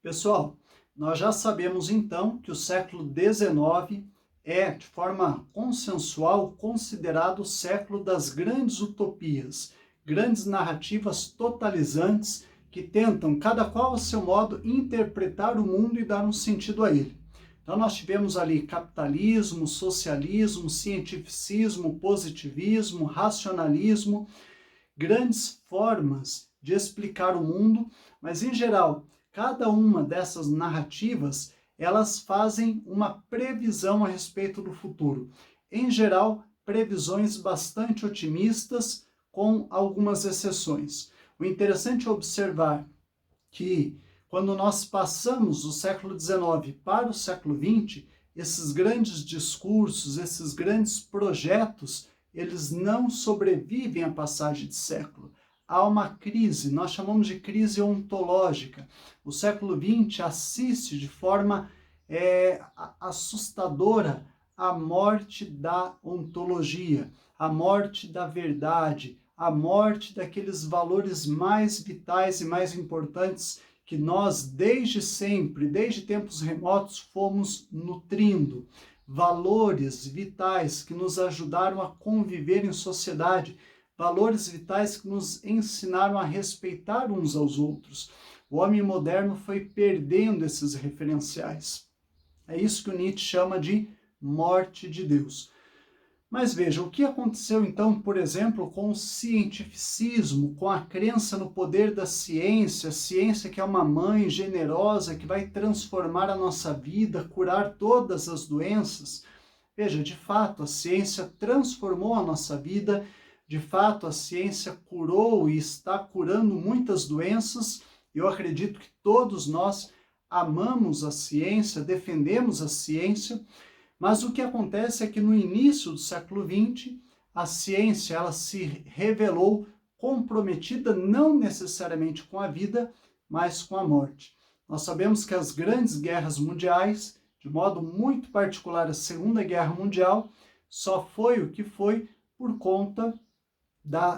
Pessoal, nós já sabemos então que o século XIX é, de forma consensual, considerado o século das grandes utopias, grandes narrativas totalizantes que tentam, cada qual a seu modo, interpretar o mundo e dar um sentido a ele. Então nós tivemos ali capitalismo, socialismo, cientificismo, positivismo, racionalismo, grandes formas de explicar o mundo, mas em geral, cada uma dessas narrativas, elas fazem uma previsão a respeito do futuro. Em geral, previsões bastante otimistas, com algumas exceções. O interessante é observar que, quando nós passamos do século XIX para o século XX, esses grandes discursos, esses grandes projetos, eles não sobrevivem à passagem de século. Há uma crise, nós chamamos de crise ontológica. O século XX assiste de forma assustadora à morte da ontologia, à morte da verdade, à morte daqueles valores mais vitais e mais importantes que nós, desde sempre, desde tempos remotos, fomos nutrindo. Valores vitais que nos ajudaram a conviver em sociedade, valores vitais que nos ensinaram a respeitar uns aos outros. O homem moderno foi perdendo esses referenciais. É isso que o Nietzsche chama de morte de Deus. Mas veja, o que aconteceu então, por exemplo, com o cientificismo, com a crença no poder da ciência, a ciência que é uma mãe generosa que vai transformar a nossa vida, curar todas as doenças? Veja, de fato, a ciência transformou a nossa vida, de fato, a ciência curou e está curando muitas doenças. Eu acredito que todos nós amamos a ciência, defendemos a ciência, mas o que acontece é que no início do século XX, a ciência ela se revelou comprometida não necessariamente com a vida, mas com a morte. Nós sabemos que as grandes guerras mundiais, de modo muito particular a Segunda Guerra Mundial, só foi o que foi por conta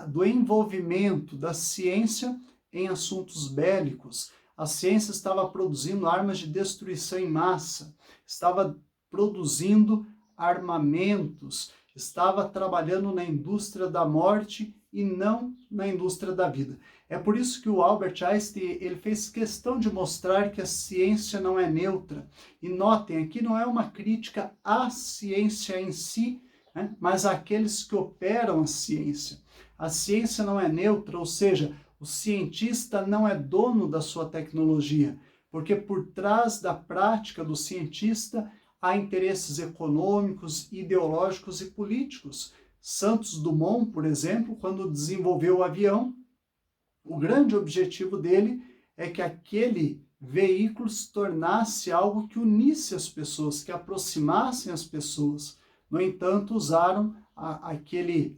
do envolvimento da ciência em assuntos bélicos. A ciência estava produzindo armas de destruição em massa, estava produzindo armamentos, estava trabalhando na indústria da morte e não na indústria da vida. É por isso que o Albert Einstein ele fez questão de mostrar que a ciência não é neutra. E notem, aqui não é uma crítica à ciência em si, né, mas àqueles que operam a ciência. A ciência não é neutra, ou seja, o cientista não é dono da sua tecnologia, porque por trás da prática do cientista há interesses econômicos, ideológicos e políticos. Santos Dumont, por exemplo, quando desenvolveu o avião, o grande objetivo dele é que aquele veículo se tornasse algo que unisse as pessoas, que aproximasse as pessoas. No entanto, usaram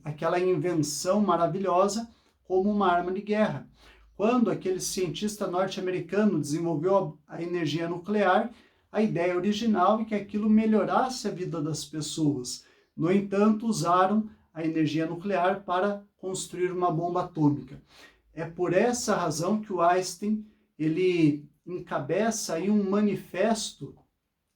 aquela invenção maravilhosa como uma arma de guerra. Quando aquele cientista norte-americano desenvolveu a energia nuclear, a ideia original é que aquilo melhorasse a vida das pessoas. No entanto, usaram a energia nuclear para construir uma bomba atômica. É por essa razão que o Einstein ele encabeça aí um manifesto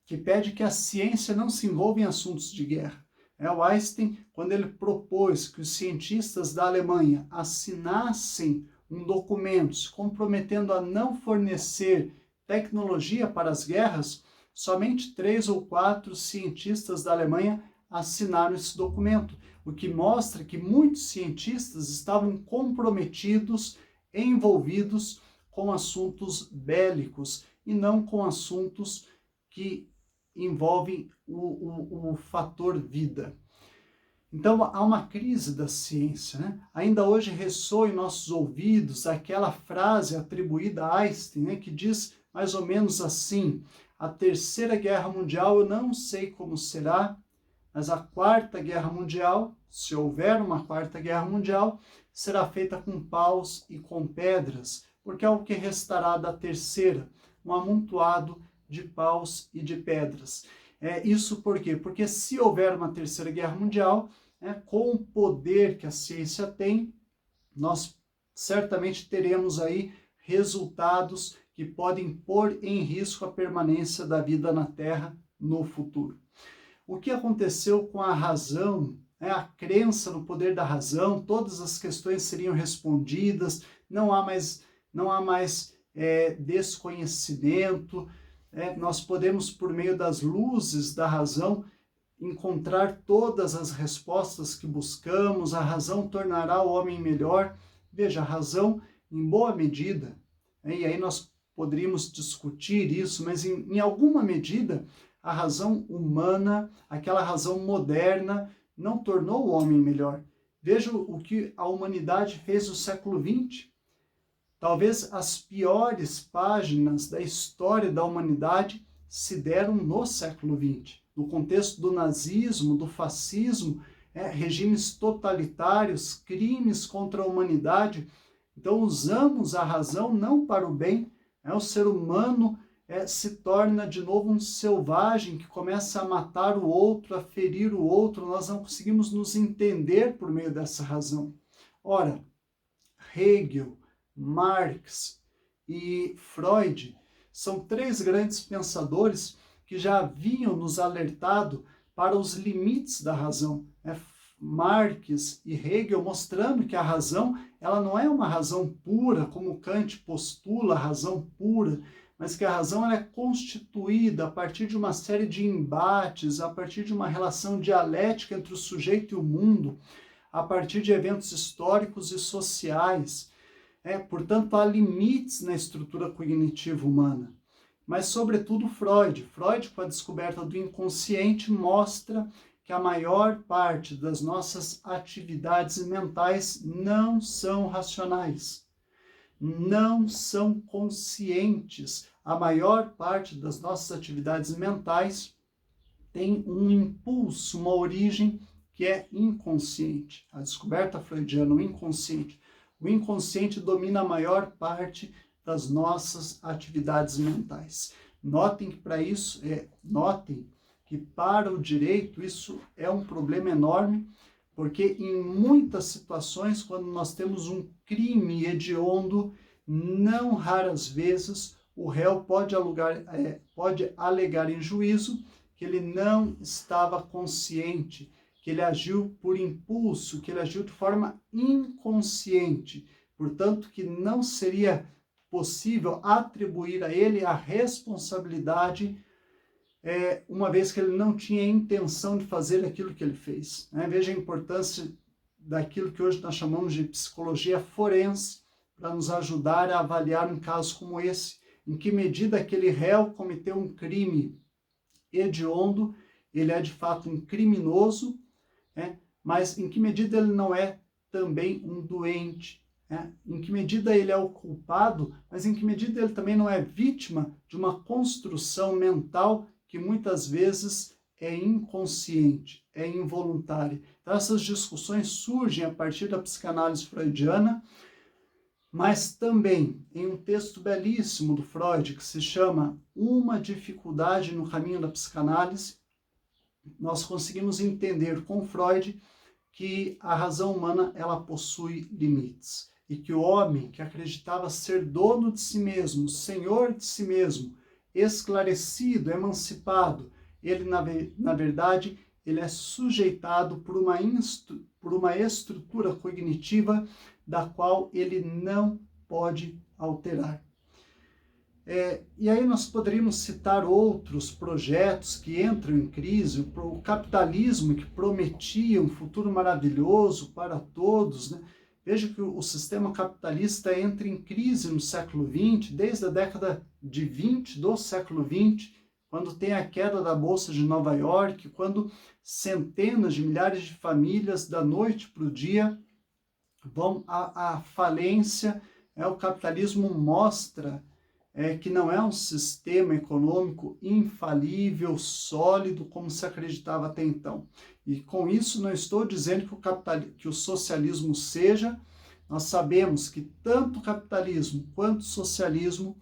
que pede que a ciência não se envolva em assuntos de guerra. O Einstein, quando ele propôs que os cientistas da Alemanha assinassem um documento se comprometendo a não fornecer tecnologia para as guerras, somente 3 ou 4 cientistas da Alemanha assinaram esse documento, o que mostra que muitos cientistas estavam comprometidos, envolvidos com assuntos bélicos e não com assuntos que envolvem o fator vida. Então, há uma crise da ciência, né? Ainda hoje ressoa em nossos ouvidos aquela frase atribuída a Einstein, né, que diz mais ou menos assim: a Terceira Guerra Mundial eu não sei como será, mas a Quarta Guerra Mundial, se houver uma Quarta Guerra Mundial, será feita com paus e com pedras, porque é o que restará da terceira, um amontoado de paus e de pedras. Isso por quê? Porque se houver uma terceira guerra mundial, com o poder que a ciência tem, nós certamente teremos aí resultados que podem pôr em risco a permanência da vida na Terra no futuro. O que aconteceu com a razão, a crença no poder da razão, todas as questões seriam respondidas, não há mais desconhecimento, nós podemos, por meio das luzes da razão, encontrar todas as respostas que buscamos, a razão tornará o homem melhor. Veja, a razão, em boa medida, e aí nós poderíamos discutir isso, mas em alguma medida, a razão humana, aquela razão moderna, não tornou o homem melhor. Veja o que a humanidade fez no século XX. Talvez as piores páginas da história da humanidade se deram no século XX. No contexto do nazismo, do fascismo, regimes totalitários, crimes contra a humanidade. Então usamos a razão não para o bem, o ser humano se torna de novo um selvagem que começa a matar o outro, a ferir o outro, nós não conseguimos nos entender por meio dessa razão. Ora, Hegel, Marx e Freud são três grandes pensadores que já haviam nos alertado para os limites da razão. Marx e Hegel mostrando que a razão ela não é uma razão pura, como Kant postula, a razão pura, mas que a razão ela é constituída a partir de uma série de embates, a partir de uma relação dialética entre o sujeito e o mundo, a partir de eventos históricos e sociais. Portanto, há limites na estrutura cognitiva humana. Mas, sobretudo, Freud, com a descoberta do inconsciente, mostra que a maior parte das nossas atividades mentais não são racionais, não são conscientes. A maior parte das nossas atividades mentais tem um impulso, uma origem que é inconsciente. A descoberta freudiana, o inconsciente. O inconsciente domina a maior parte das nossas atividades mentais. Notem que para o direito isso é um problema enorme, porque em muitas situações, quando nós temos um crime hediondo, não raras vezes o réu pode alegar em juízo que ele não estava consciente, que ele agiu por impulso, que ele agiu de forma inconsciente. Portanto, que não seria possível atribuir a ele a responsabilidade, uma vez que ele não tinha intenção de fazer aquilo que ele fez. Veja a importância daquilo que hoje nós chamamos de psicologia forense, para nos ajudar a avaliar um caso como esse, em que medida aquele réu cometeu um crime hediondo, ele é de fato um criminoso, mas em que medida ele não é também um doente, em que medida ele é o culpado, mas em que medida ele também não é vítima de uma construção mental que muitas vezes é inconsciente, é involuntária. Então essas discussões surgem a partir da psicanálise freudiana, mas também em um texto belíssimo do Freud, que se chama Uma Dificuldade no Caminho da Psicanálise, nós conseguimos entender com Freud que a razão humana ela possui limites e que o homem que acreditava ser dono de si mesmo, senhor de si mesmo, esclarecido, emancipado, ele na verdade ele é sujeitado por uma estrutura cognitiva da qual ele não pode alterar. E aí nós poderíamos citar outros projetos que entram em crise, o capitalismo que prometia um futuro maravilhoso para todos, Veja que o sistema capitalista entra em crise no século XX, desde a década de 20 do século XX, quando tem a queda da Bolsa de Nova York, quando centenas de milhares de famílias, da noite para o dia, vão à falência. O capitalismo mostra que não é um sistema econômico infalível, sólido, como se acreditava até então. E com isso não estou dizendo que o socialismo seja. Nós sabemos que tanto o capitalismo quanto o socialismo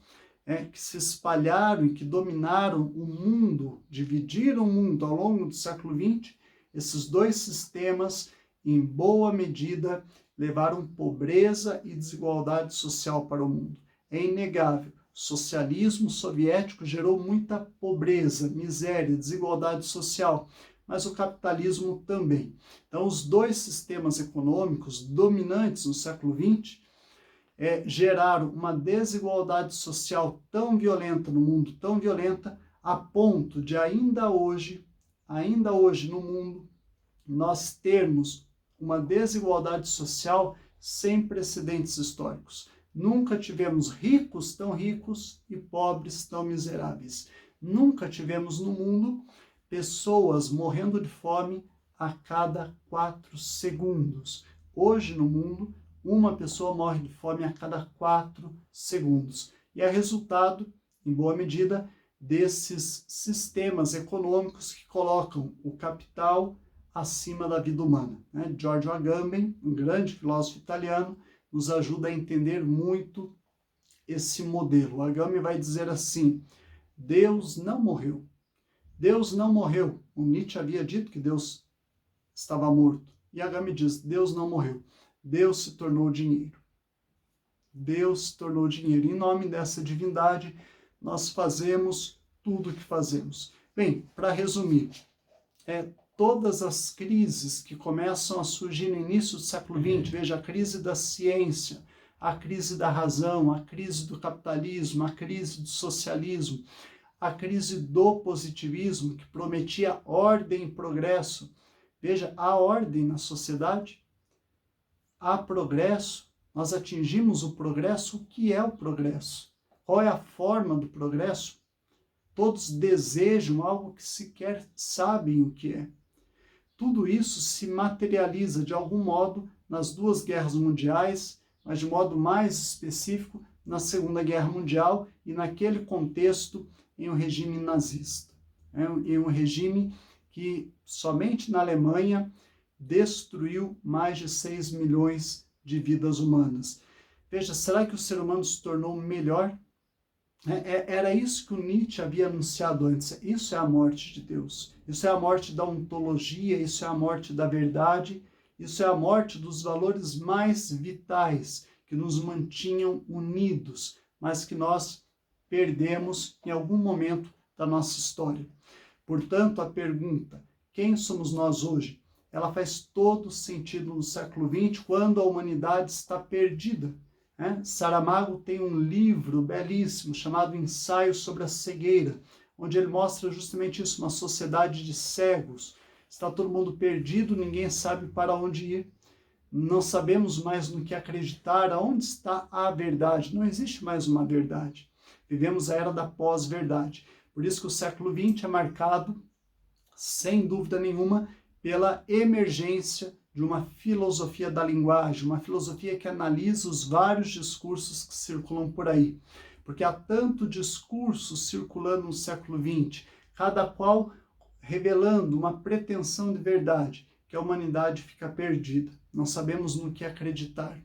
que se espalharam e que dominaram o mundo, dividiram o mundo ao longo do século XX, esses dois sistemas, em boa medida, levaram pobreza e desigualdade social para o mundo. É inegável. O socialismo soviético gerou muita pobreza, miséria, desigualdade social, mas o capitalismo também. Então, os dois sistemas econômicos dominantes no século XX geraram uma desigualdade social tão violenta no mundo, tão violenta, a ponto de ainda hoje no mundo, nós termos uma desigualdade social sem precedentes históricos. Nunca tivemos ricos tão ricos e pobres tão miseráveis. Nunca tivemos no mundo pessoas morrendo de fome a cada 4 segundos. Hoje no mundo, uma pessoa morre de fome a cada 4 segundos. E é resultado, em boa medida, desses sistemas econômicos que colocam o capital acima da vida humana. Giorgio Agamben, um grande filósofo italiano, nos ajuda a entender muito esse modelo. O Agamben vai dizer assim: Deus não morreu. Deus não morreu. O Nietzsche havia dito que Deus estava morto. E Agamben diz: Deus não morreu. Deus se tornou dinheiro. Deus se tornou dinheiro. Em nome dessa divindade, nós fazemos tudo o que fazemos. Bem, para resumir, todas as crises que começam a surgir no início do século XX, veja, a crise da ciência, a crise da razão, a crise do capitalismo, a crise do socialismo, a crise do positivismo, que prometia ordem e progresso. Veja, há ordem na sociedade, há progresso, nós atingimos o progresso. O que é o progresso? Qual é a forma do progresso? Todos desejam algo que sequer sabem o que é. Tudo isso se materializa de algum modo nas 2 guerras mundiais, mas de modo mais específico na Segunda Guerra Mundial e naquele contexto em um regime nazista. Em um regime que somente na Alemanha destruiu mais de 6 milhões de vidas humanas. Veja, será que o ser humano se tornou melhor? Era isso que o Nietzsche havia anunciado antes. Isso é a morte de Deus. Isso é a morte da ontologia, isso é a morte da verdade, isso é a morte dos valores mais vitais que nos mantinham unidos, mas que nós perdemos em algum momento da nossa história. Portanto, a pergunta, quem somos nós hoje? Ela faz todo sentido no século XX, quando a humanidade está perdida. Saramago tem um livro belíssimo chamado Ensaio sobre a Cegueira, onde ele mostra justamente isso, uma sociedade de cegos. Está todo mundo perdido, ninguém sabe para onde ir, não sabemos mais no que acreditar, aonde está a verdade. Não existe mais uma verdade. Vivemos a era da pós-verdade. Por isso que o século XX é marcado, sem dúvida nenhuma, pela emergência de uma filosofia da linguagem, uma filosofia que analisa os vários discursos que circulam por aí. Porque há tanto discurso circulando no século XX, cada qual revelando uma pretensão de verdade, que a humanidade fica perdida. Não sabemos no que acreditar.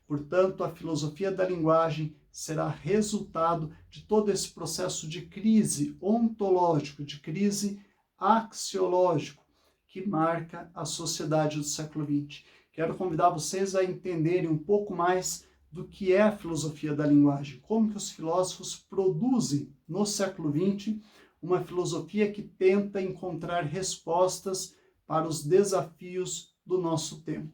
Portanto, a filosofia da linguagem será resultado de todo esse processo de crise ontológico, de crise axiológico, que marca a sociedade do século XX. Quero convidar vocês a entenderem um pouco mais do que é a filosofia da linguagem, como que os filósofos produzem no século XX uma filosofia que tenta encontrar respostas para os desafios do nosso tempo.